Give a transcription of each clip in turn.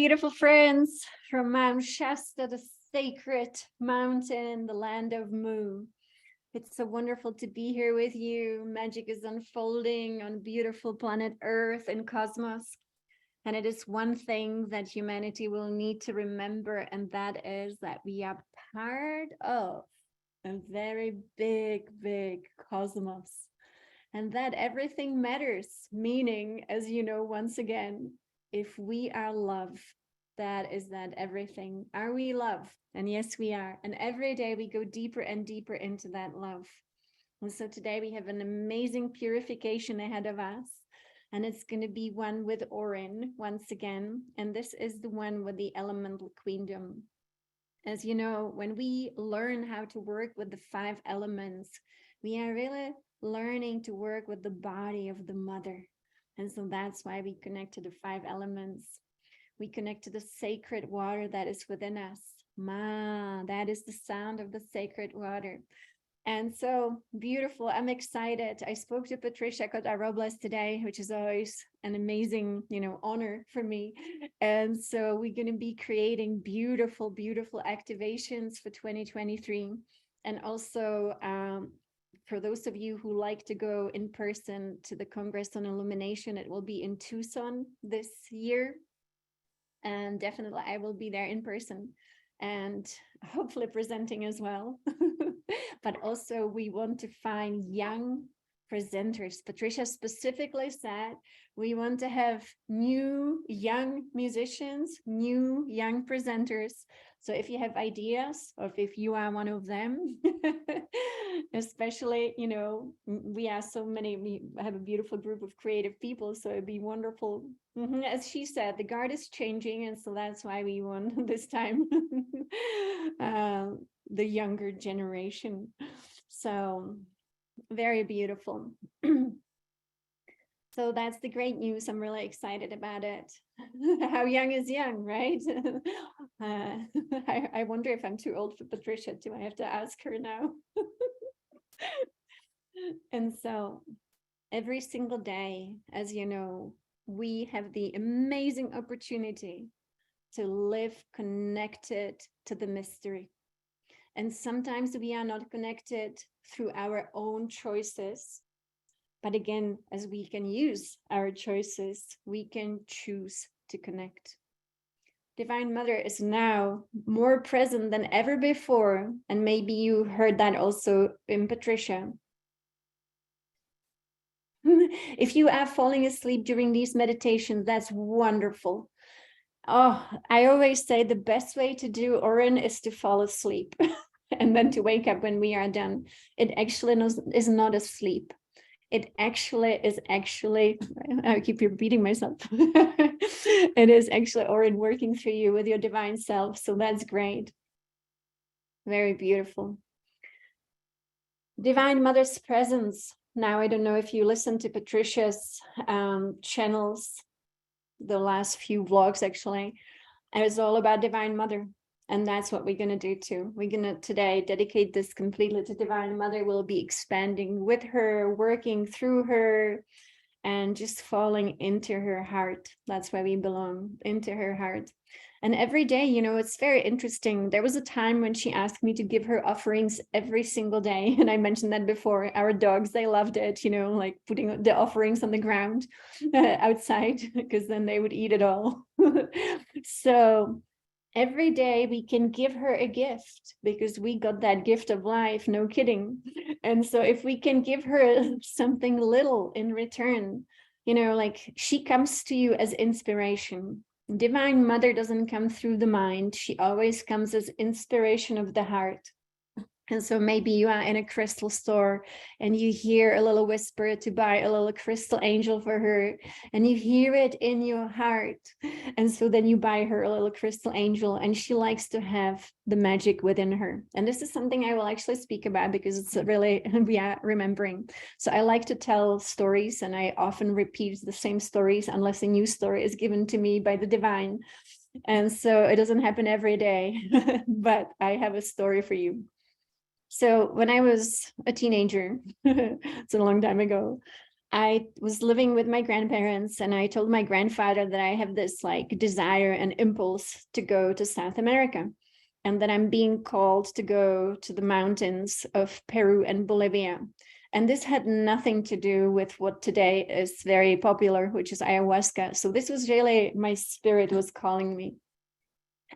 beautiful friends from Mount Shasta, the sacred mountain, the land of Mu. It's so wonderful to be here with you. Magic is unfolding on beautiful planet Earth and cosmos. And it is one thing that humanity will need to remember, and that is that we are part of a very big, big cosmos. And that everything matters, meaning, as you know, once again, if we are love, that is that everything. Are we love? And yes, we are. And every day we go deeper and deeper into that love. And so today we have an amazing purification ahead of us. And it's going to be one with Orin once again. And this is the one with the elemental queendom. As you know, when we learn how to work with the 5 elements, we are really learning to work with the body of the mother. And so that's why we connect to the 5 elements. We connect to the sacred water that is within us. Ma, that is the sound of the sacred water. And so beautiful. I'm excited. I spoke to Patricia Cota-Robles today, which is always an amazing, honor for me. And so we're going to be creating beautiful, beautiful activations for 2023. And also, for those of you who like to go in person to the Congress on Illumination, it will be in Tucson this year. And definitely I will be there in person and hopefully presenting as well. But also we want to find young presenters. Patricia specifically said we want to have new young musicians, new young presenters. So if you have ideas, or if you are one of them, especially, we are so many, we have a beautiful group of creative people, so it'd be wonderful. As she said, the guard is changing, and so that's why we want this time the younger generation. So very beautiful. So that's the great news. I'm really excited about it. How young is young, right? I wonder if I'm too old for Patricia too. I have to ask her now. And so every single day, as you know, we have the amazing opportunity to live connected to the mystery. And sometimes we are not connected through our own choices. But again, as we can use our choices, we can choose to connect. Divine Mother is now more present than ever before. And maybe you heard that also in Patricia. If you are falling asleep during these meditations, that's wonderful. Oh, I always say the best way to do Orin is to fall asleep and then to wake up when we are done. It actually is not a sleep. It actually is I keep repeating myself. It is actually Orin working through you with your divine self. So that's great. Very beautiful. Divine Mother's presence. Now, I don't know if you listened to Patricia's channels, the last few vlogs, actually. It was all about Divine Mother. And that's what we're going to do too. We're going to today dedicate this completely to Divine Mother. We'll be expanding with her, working through her, and just falling into her heart. That's where we belong, into her heart. And every day, it's very interesting. There was a time when she asked me to give her offerings every single day. And I mentioned that before. Our dogs, they loved it, like putting the offerings on the ground outside, because then they would eat it all. So every day we can give her a gift, because we got that gift of life, no kidding. And so if we can give her something little in return, like she comes to you as inspiration. Divine Mother doesn't come through the mind. She always comes as inspiration of the heart. And so maybe you are in a crystal store and you hear a little whisper to buy a little crystal angel for her, and you hear it in your heart. And so then you buy her a little crystal angel, and she likes to have the magic within her. And this is something I will actually speak about, because it's really, we are remembering. So I like to tell stories, and I often repeat the same stories unless a new story is given to me by the divine. And so it doesn't happen every day, but I have a story for you. So when I was a teenager, it's a long time ago, I was living with my grandparents, and I told my grandfather that I have this like desire and impulse to go to South America, and that I'm being called to go to the mountains of Peru and Bolivia. And this had nothing to do with what today is very popular, which is ayahuasca. So this was really my spirit was calling me.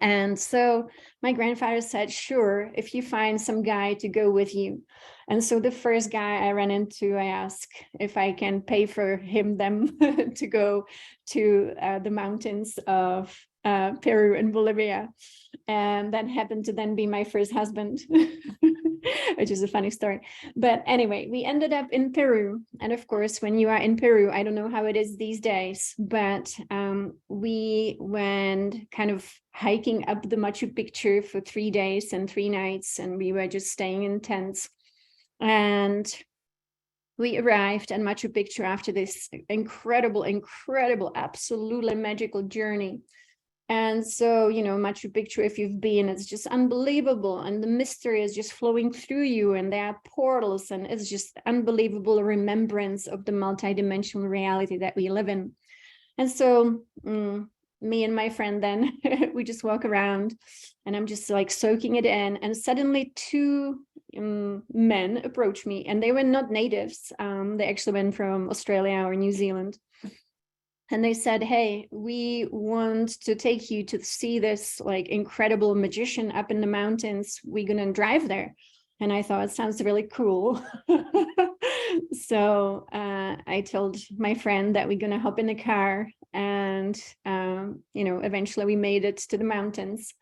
And so my grandfather said, sure, if you find some guy to go with you. And so the first guy I ran into, I asked if I can pay for them to go to the mountains of Peru and Bolivia. And that happened to then be my first husband, which is a funny story. But anyway, we ended up in Peru. And of course, when you are in Peru, I don't know how it is these days, but we went kind of hiking up the Machu Picchu for 3 days and 3 nights, and we were just staying in tents. And we arrived at Machu Picchu after this incredible, absolutely magical journey. And so, you know, Machu Picchu, if you've been, it's just unbelievable. And the mystery is just flowing through you, and there are portals, and it's just unbelievable remembrance of the multidimensional reality that we live in. And so me and my friend then, we just walk around, and I'm just like soaking it in. And suddenly 2 men approach me, and they were not natives. They actually went from Australia or New Zealand. And they said, hey, we want to take you to see this like incredible magician up in the mountains. We're going to drive there. And I thought, it sounds really cool. So I told my friend that we're going to hop in the car. And, you know, eventually we made it to the mountains.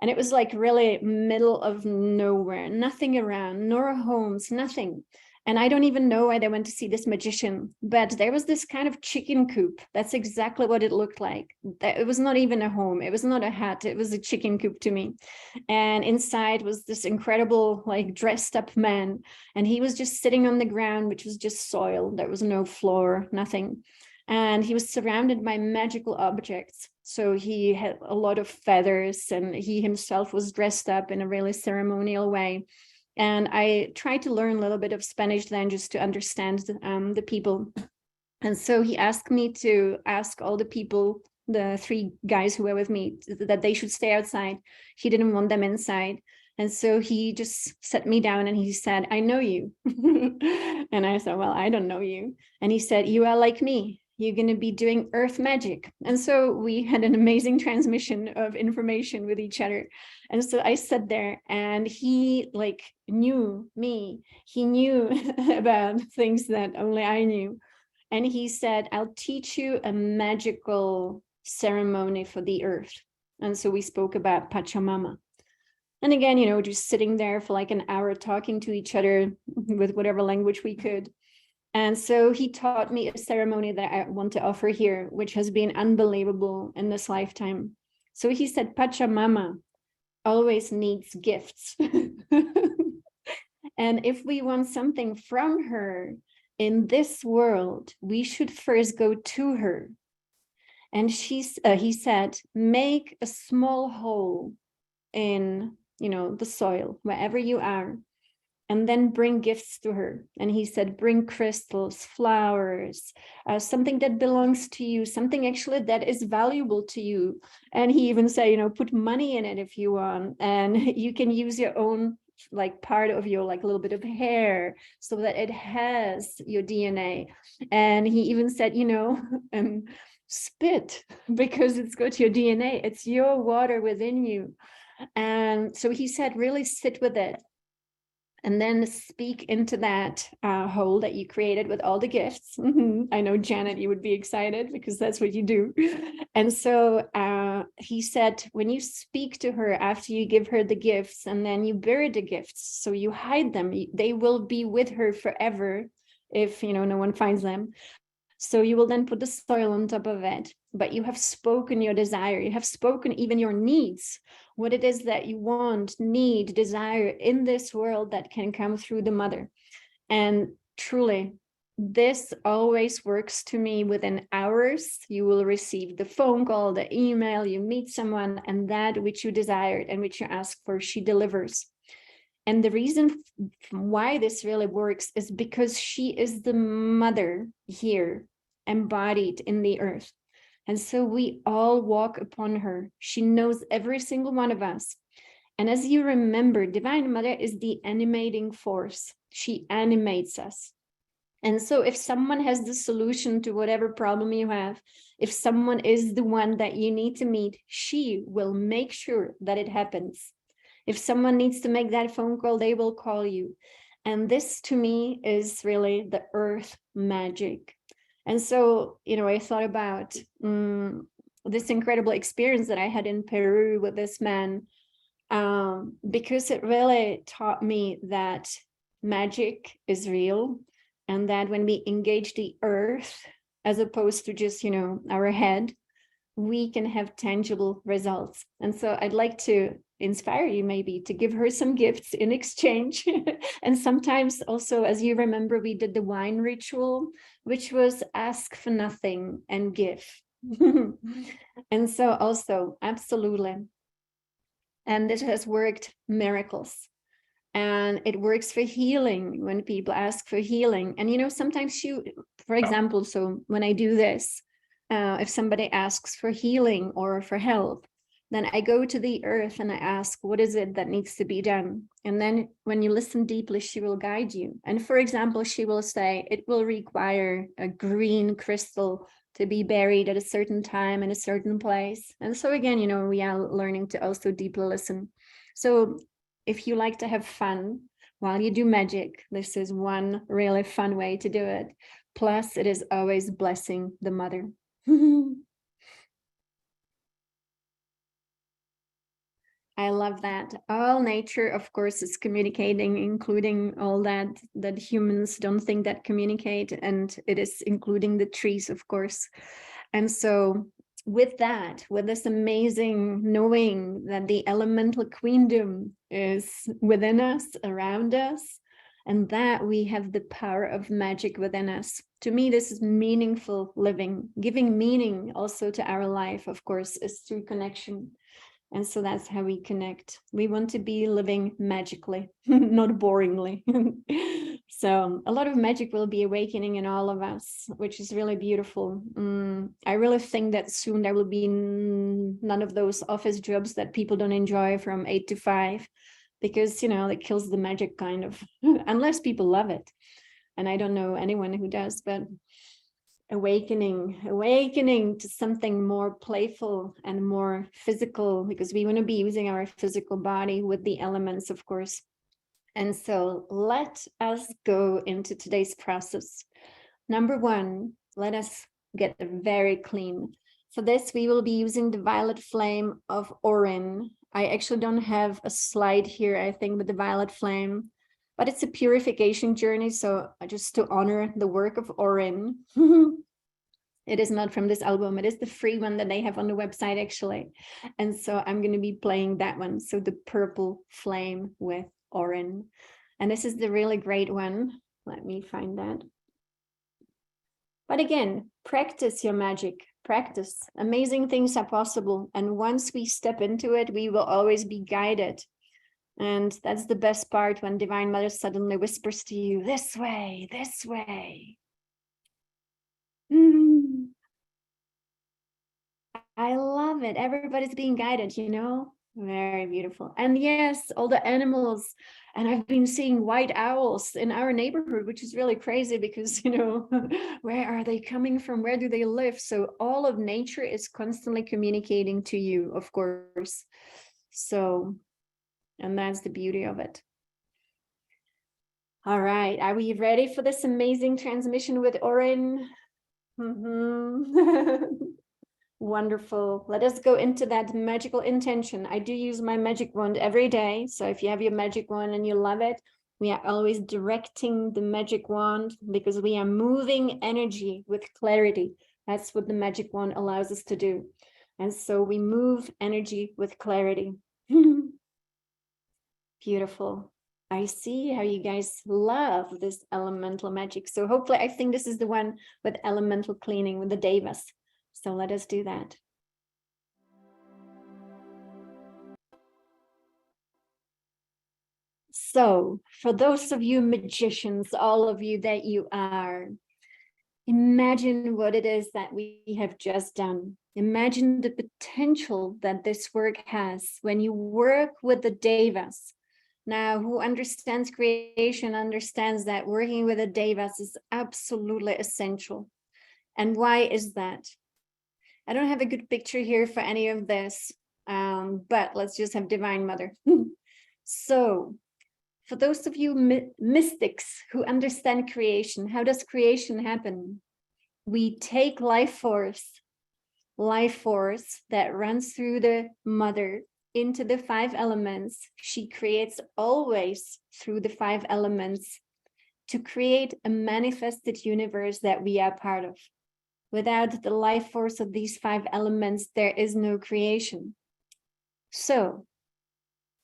And it was like really middle of nowhere, nothing around, nor homes, nothing. And I don't even know why they went to see this magician, but there was this kind of chicken coop. That's exactly what it looked like. It was not even a home. It was not a hut. It was a chicken coop to me. And inside was this incredible, like dressed up man. And he was just sitting on the ground, which was just soil. There was no floor, nothing. And he was surrounded by magical objects. So he had a lot of feathers, and he himself was dressed up in a really ceremonial way. And I tried to learn a little bit of Spanish then, just to understand the people. And so he asked me to ask all the people, the 3 guys who were with me, that they should stay outside. He didn't want them inside. And so he just set me down and he said, I know you. And I said, well, I don't know you. And he said, you are like me. You're going to be doing earth magic. And so we had an amazing transmission of information with each other. And so I sat there, and he like knew me. He knew about things that only I knew. And he said, I'll teach you a magical ceremony for the earth. And so we spoke about Pachamama. And again, you know, just sitting there for like an hour talking to each other with whatever language we could. And so he taught me a ceremony that I want to offer here, which has been unbelievable in this lifetime. So he said, Pachamama always needs gifts. And if we want something from her in this world, we should first go to her. And he said, make a small hole in, you know, the soil, wherever you are, and then bring gifts to her. And he said, bring crystals, flowers, something that belongs to you, something actually that is valuable to you. And he even said, you know, put money in it if you want, and you can use your own like part of your like a little bit of hair so that it has your DNA. And he even said, you know, spit, because it's got your DNA, it's your water within you. And so he said, really sit with it, and then speak into that hole that you created with all the gifts. I know, Janet, you would be excited because that's what you do. And so he said, when you speak to her after you give her the gifts, and then you bury the gifts, so you hide them, they will be with her forever if, you know, no one finds them. So you will then put the soil on top of it, but you have spoken your desire, you have spoken even your needs, what it is that you want, need, desire in this world that can come through the mother. And truly, this always works to me. Within hours, you will receive the phone call, the email, you meet someone, and that which you desired and which you asked for, she delivers. And the reason why this really works is because she is the mother here, embodied in the earth. And so we all walk upon her. She knows every single one of us. And as you remember, Divine Mother is the animating force. She animates us. And so if someone has the solution to whatever problem you have, if someone is the one that you need to meet, she will make sure that it happens. If someone needs to make that phone call, they will call you. And this to me is really the earth magic. And so, I thought about this incredible experience that I had in Peru with this man, because it really taught me that magic is real, and that when we engage the earth, as opposed to just, our head, we can have tangible results. And so I'd like to inspire you maybe to give her some gifts in exchange. And sometimes also, as you remember, we did the wine ritual, which was ask for nothing and give. And so also, absolutely. And this has worked miracles. And it works for healing when people ask for healing. And, sometimes for example, so when I do this, if somebody asks for healing or for help, then I go to the earth and I ask, what is it that needs to be done? And then when you listen deeply, she will guide you. And for example, she will say, it will require a green crystal to be buried at a certain time in a certain place. And so again, we are learning to also deeply listen. So if you like to have fun while you do magic, this is one really fun way to do it. Plus, it is always blessing the mother. I love that. All nature, of course, is communicating, including all that humans don't think that communicate, and it is including the trees, of course. And so with this amazing knowing that the elemental queendom is within us, around us, and that we have the power of magic within us. To me, this is meaningful living. Giving meaning also to our life, of course, is through connection. And so that's how we connect. We want to be living magically, not boringly. So a lot of magic will be awakening in all of us, which is really beautiful. I really think that soon there will be none of those office jobs that people don't enjoy from 8 to 5, because, it kills the magic kind of, unless people love it. And I don't know anyone who does, but awakening to something more playful and more physical, because we want to be using our physical body with the elements, of course. And so let us go into today's process. Number one, let us get very clean. For this, we will be using the violet flame of Orin. I actually don't have a slide here, I think, with the violet flame, but it's a purification journey. So just to honor the work of Orin. It is not from this album. It is the free one that they have on the website, actually. And so I'm going to be playing that one. So the purple flame with Orin. And this is the really great one. Let me find that. But again, practice your magic. Practice. Amazing things are possible. And once we step into it, we will always be guided. And that's the best part, when Divine Mother suddenly whispers to you, this way, this way. I love it. Everybody's being guided, very beautiful. And yes, all the animals. And I've been seeing white owls in our neighborhood, which is really crazy because, where are they coming from? Where do they live? So all of nature is constantly communicating to you, of course. So, and that's the beauty of it. All right. Are we ready for this amazing transmission with Orin? Wonderful. Let us go into that magical intention. I do use my magic wand every day. So if you have your magic wand and you love it, we are always directing the magic wand, because we are moving energy with clarity. That's what the magic wand allows us to do. And so we move energy with clarity. Beautiful. I see how you guys love this elemental magic. So hopefully, I think this is the one with elemental cleaning with the Devas. So let us do that. So for those of you magicians, all of you that you are, imagine what it is that we have just done. Imagine the potential that this work has when you work with the Devas. Now, who understands creation understands that working with the Devas is absolutely essential. And why is that? I don't have a good picture here for any of this, but let's just have Divine Mother. So, for those of you mystics who understand creation, how does creation happen? We take life force that runs through the mother into the 5 elements. She creates always through the 5 elements to create a manifested universe that we are part of. Without the life force of these 5 elements, there is no creation. So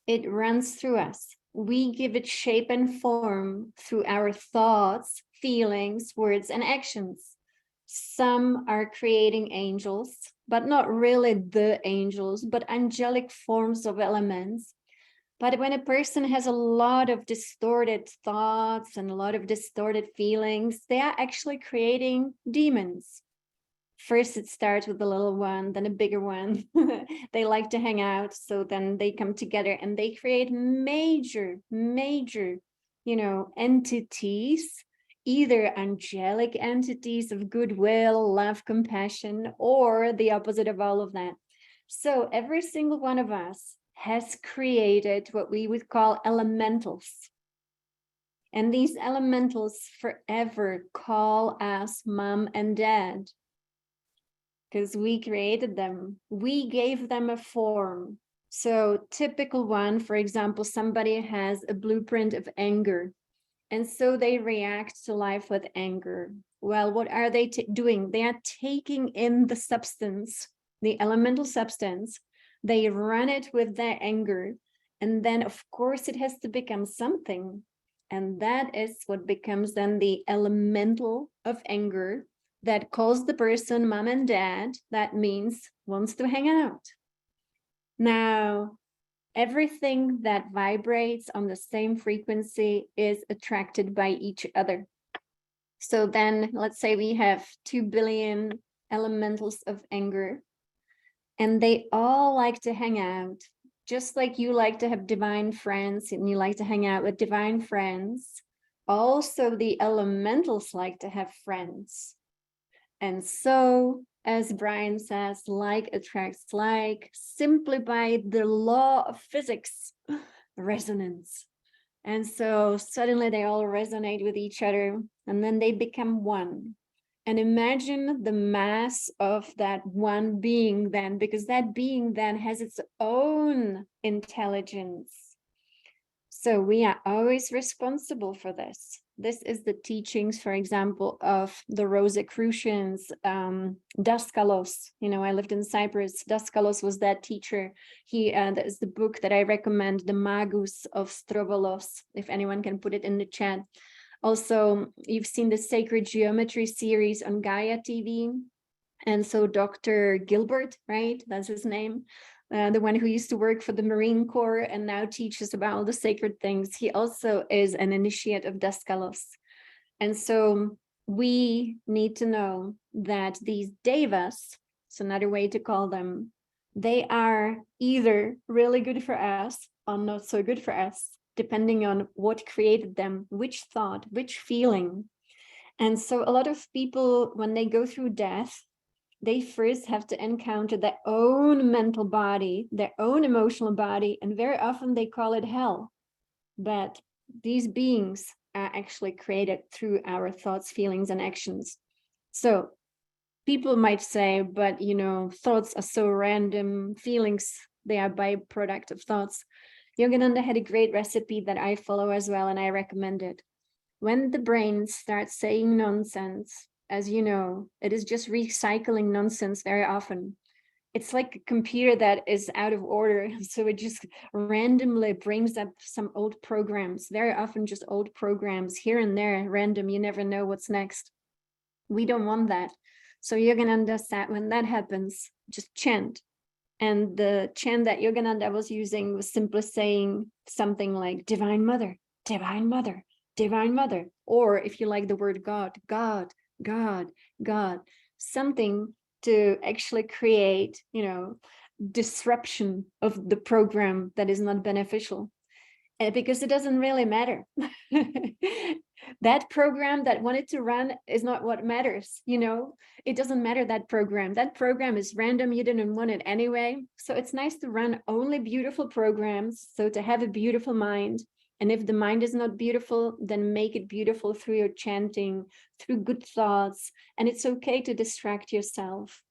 it runs through us. We give it shape and form through our thoughts, feelings, words, and actions. Some are creating angels, but not really the angels, but angelic forms of elements. But when a person has a lot of distorted thoughts and a lot of distorted feelings, they are actually creating demons. First, it starts with a little one, then a bigger one. They like to hang out, so then they come together and they create major, entities, either angelic entities of goodwill, love, compassion, or the opposite of all of that. So every single one of us has created what we would call elementals. And these elementals forever call us mom and dad, because we created them. We gave them a form. So typical one, for example, somebody has a blueprint of anger, and so they react to life with anger. Well, what are they doing? They are taking in the substance, the elemental substance. They run it with their anger, and then of course it has to become something. And that is what becomes then the elemental of anger that calls the person mom and dad. That means wants to hang out. Now, everything that vibrates on the same frequency is attracted by each other. So then let's say we have 2 billion elementals of anger, and they all like to hang out, just like you like to have divine friends and you like to hang out with divine friends. Also, the elementals like to have friends. And so, as Brian says, like attracts like, simply by the law of physics, resonance. And so suddenly they all resonate with each other, and then they become one. And imagine the mass of that one being then, because that being then has its own intelligence. So we are always responsible for this. This is the teachings, for example, of the Rosicrucians, Daskalos. I lived in Cyprus. Daskalos was that teacher. That is the book that I recommend, The Magus of Strovolos, if anyone can put it in the chat. Also, you've seen the Sacred Geometry series on Gaia TV. And so Dr. Gilbert, right? That's his name. The one who used to work for the Marine Corps and now teaches about all the sacred things. He also is an initiate of Daskalos. And so we need to know that these Devas, it's another way to call them, they are either really good for us or not so good for us, depending on what created them, which thought, which feeling. And so a lot of people, when they go through death, they first have to encounter their own mental body, their own emotional body, and very often they call it hell. But these beings are actually created through our thoughts, feelings, and actions. So people might say, but thoughts are so random, feelings, they are byproduct of thoughts. Yogananda had a great recipe that I follow as well, and I recommend it. When the brain starts saying nonsense, as you know, it is just recycling nonsense very often. It's like a computer that is out of order. So it just randomly brings up some old programs, very often just old programs here and there, random. You never know what's next. We don't want that. So you're going to understand when that happens, just chant And the chant that Yogananda was using was simply saying something like Divine Mother, Divine Mother, Divine Mother. Or if you like the word God, God, God, God, something to actually create, disruption of the program that is not beneficial. Because it doesn't really matter. That program that wanted to run is not what matters, it doesn't matter. That program is random. You didn't want it anyway. So it's nice to run only beautiful programs, so to have a beautiful mind. And if the mind is not beautiful, then make it beautiful through your chanting, through good thoughts. And it's okay to distract yourself.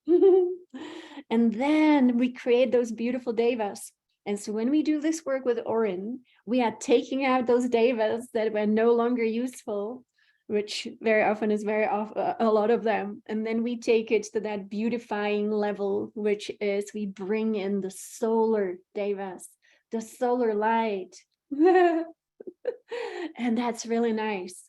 And then we create those beautiful devas. And so when we do this work with Orin, we are taking out those devas that were no longer useful, which very often is a lot of them. And then we take it to that beautifying level, which is we bring in the solar devas, the solar light. And that's really nice.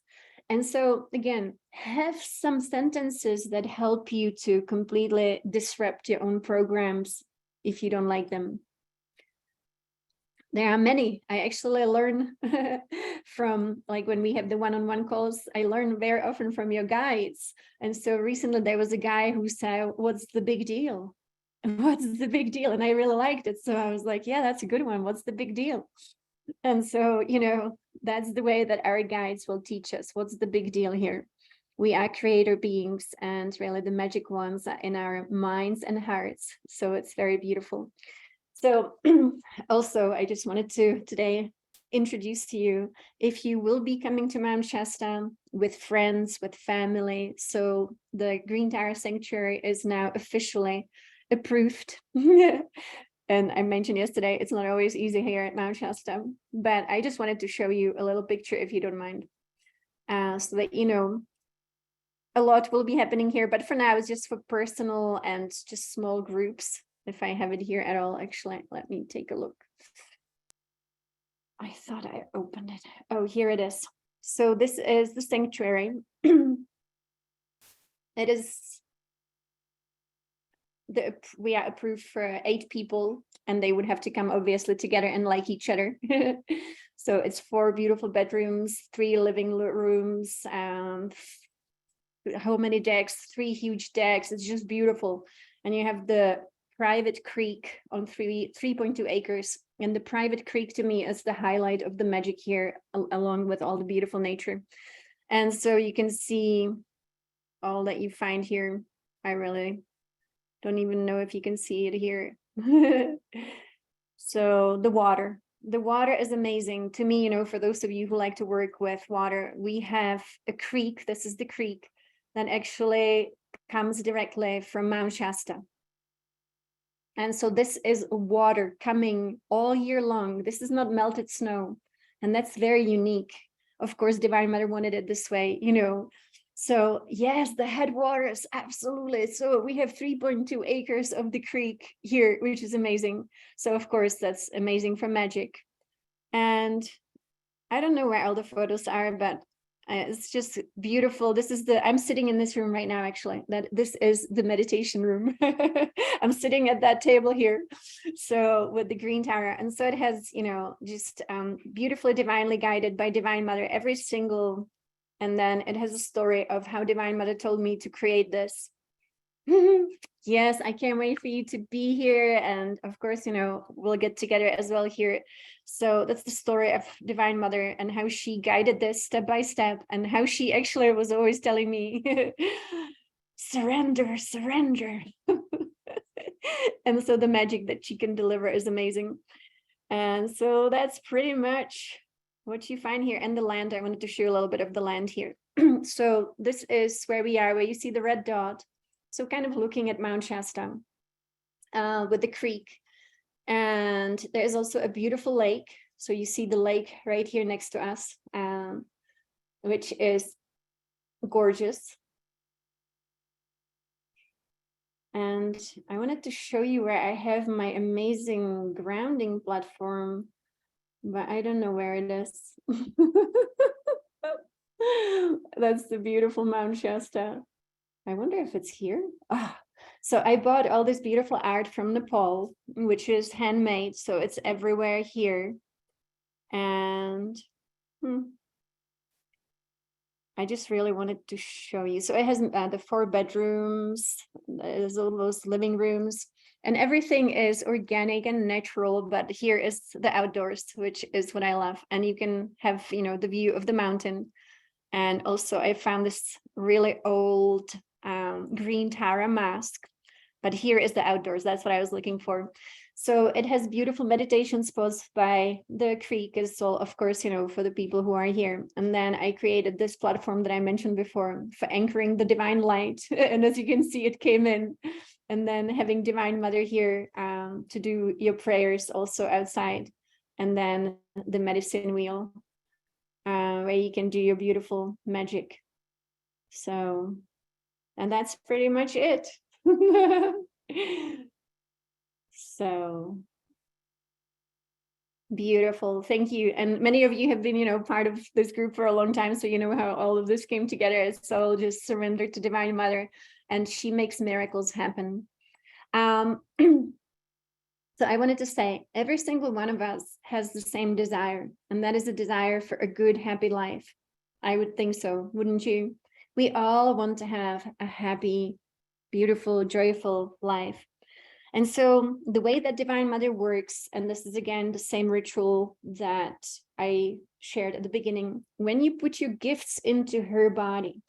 And so again, have some sentences that help you to completely disrupt your own programs if you don't like them. There are many. I actually learn from, like when we have the one-on-one calls, I learn very often from your guides. And so recently there was a guy who said, what's the big deal? What's the big deal? And I really liked it. So I was like, yeah, that's a good one. What's the big deal? And so, that's the way that our guides will teach us. What's the big deal here? We are creator beings, and really the magic ones are in our minds and hearts. So it's very beautiful. So also, I just wanted to today introduce to you, if you will be coming to Mount Shasta with friends, with family, so the Green Tower Sanctuary is now officially approved. And I mentioned yesterday, it's not always easy here at Mount Shasta, but I just wanted to show you a little picture, if you don't mind, so that a lot will be happening here, but for now it's just for personal and just small groups. If I have it here at all, actually, let me take a look. I thought I opened it. Oh, here it is. So this is the sanctuary. It is, we are approved for 8 people, and they would have to come obviously together and like each other. So it's 4 beautiful bedrooms, 3 living rooms, how many decks? 3 huge decks. It's just beautiful. And you have the private creek on 3.2 acres. And the private creek to me is the highlight of the magic here, along with all the beautiful nature. And so you can see all that you find here. I really don't even know if you can see it here. So the water is amazing to me. For those of you who like to work with water, we have a creek. This is the creek that actually comes directly from Mount Shasta. And so this is water coming all year long. This is not melted snow. And that's very unique. Of course, Divine Mother wanted it this way, So yes, the headwaters, absolutely. So we have 3.2 acres of the creek here, which is amazing. So of course, that's amazing for magic. And I don't know where all the photos are, but it's just beautiful. I'm sitting in this room right now, actually. This is the meditation room. I'm sitting at that table here. So with the green tower. And so it has, just beautifully divinely guided by Divine Mother, every single. And then it has a story of how Divine Mother told me to create this. Yes, I can't wait for you to be here. And of course, we'll get together as well here. So that's the story of Divine Mother and how she guided this step by step, and how she actually was always telling me, surrender, surrender. And so the magic that she can deliver is amazing. And so that's pretty much what you find here. And the land, I wanted to show you a little bit of the land here. So this is where we are, where you see the red dot. So kind of looking at Mount Shasta with the creek. And there's also a beautiful lake. So you see the lake right here next to us, which is gorgeous. And I wanted to show you where I have my amazing grounding platform, but I don't know where it is. That's the beautiful Mount Shasta. I wonder if it's here. Ah, So I bought all this beautiful art from Nepal, which is handmade. So it's everywhere here. And I just really wanted to show you. So it has the 4 bedrooms, there's all those living rooms, and everything is organic and natural. But here is the outdoors, which is what I love. And you can have, the view of the mountain. And also I found this really old green Tara mask, but here is the outdoors. That's what I was looking for. So it has beautiful meditation spots by the creek as well, of course, for the people who are here. And then I created this platform that I mentioned before for anchoring the divine light. And as you can see, it came in. And then having Divine Mother here to do your prayers also outside. And then the medicine wheel where you can do your beautiful magic. So, and that's pretty much it. So beautiful. Thank you. And many of you have been, part of this group for a long time. So you know how all of this came together. So I'll just surrender to Divine Mother, and she makes miracles happen. So I wanted to say, every single one of us has the same desire, and that is a desire for a good, happy life. I would think so, wouldn't you? We all want to have a happy, beautiful, joyful life. And so the way that Divine Mother works, and this is again the same ritual that I shared at the beginning, when you put your gifts into her body,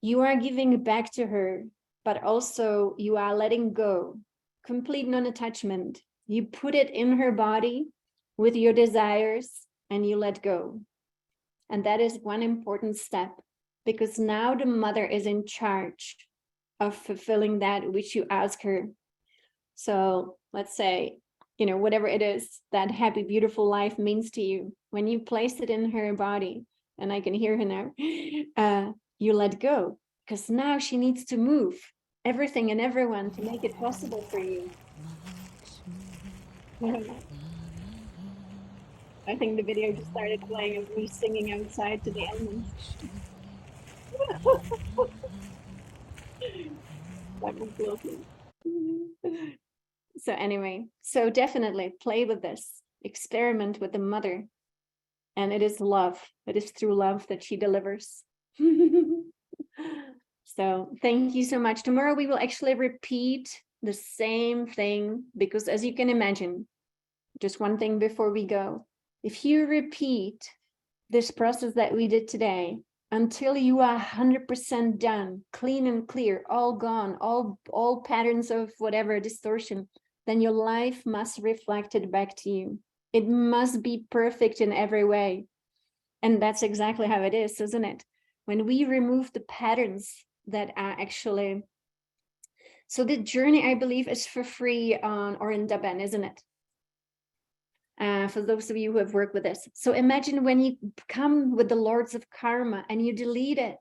you are giving back to her, but also you are letting go, complete non-attachment. You put it in her body with your desires and you let go. And that is one important step, because now the mother is in charge of fulfilling that which you ask her. So let's say, whatever it is that happy, beautiful life means to you, when you place it in her body, and I can hear her now, you let go, because now she needs to move everything and everyone to make it possible for you. I think the video just started playing of me singing outside to the elements. That was lovely. So anyway, so definitely play with this, experiment with the mother, and it is love. It is through love that she delivers. So thank you so much. Tomorrow we will actually repeat the same thing, because as you can imagine, just one thing before we go, if you repeat this process that we did today until you are 100% done, clean and clear, all gone, all patterns of whatever distortion, then your life must reflect it back to you. It must be perfect in every way. And that's exactly how it is, isn't it? When we remove the patterns that are actually... So the journey, I believe, is for free on or in Daben, isn't it? For those of you who have worked with this. So imagine when you come with the Lords of Karma and you delete it.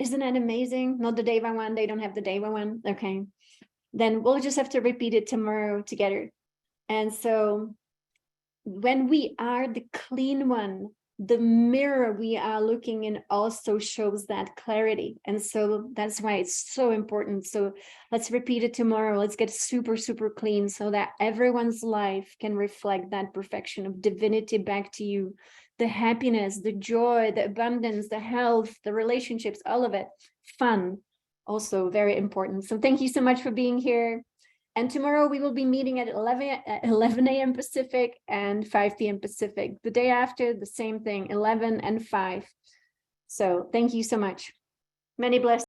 Isn't that amazing? Not the Deva one, they don't have the Deva one. Okay. Then we'll just have to repeat it tomorrow together. And so when we are the clean one, the mirror we are looking in also shows that clarity. And so that's why it's so important. So let's repeat it tomorrow. Let's get super, super clean so that everyone's life can reflect that perfection of divinity back to you. The happiness, the joy, the abundance, the health, the relationships, all of it. Fun, also very important. So thank you so much for being here. And tomorrow we will be meeting at 11 a.m. Pacific and 5 p.m. Pacific. The day after, the same thing, 11 and 5. So thank you so much. Many blessings.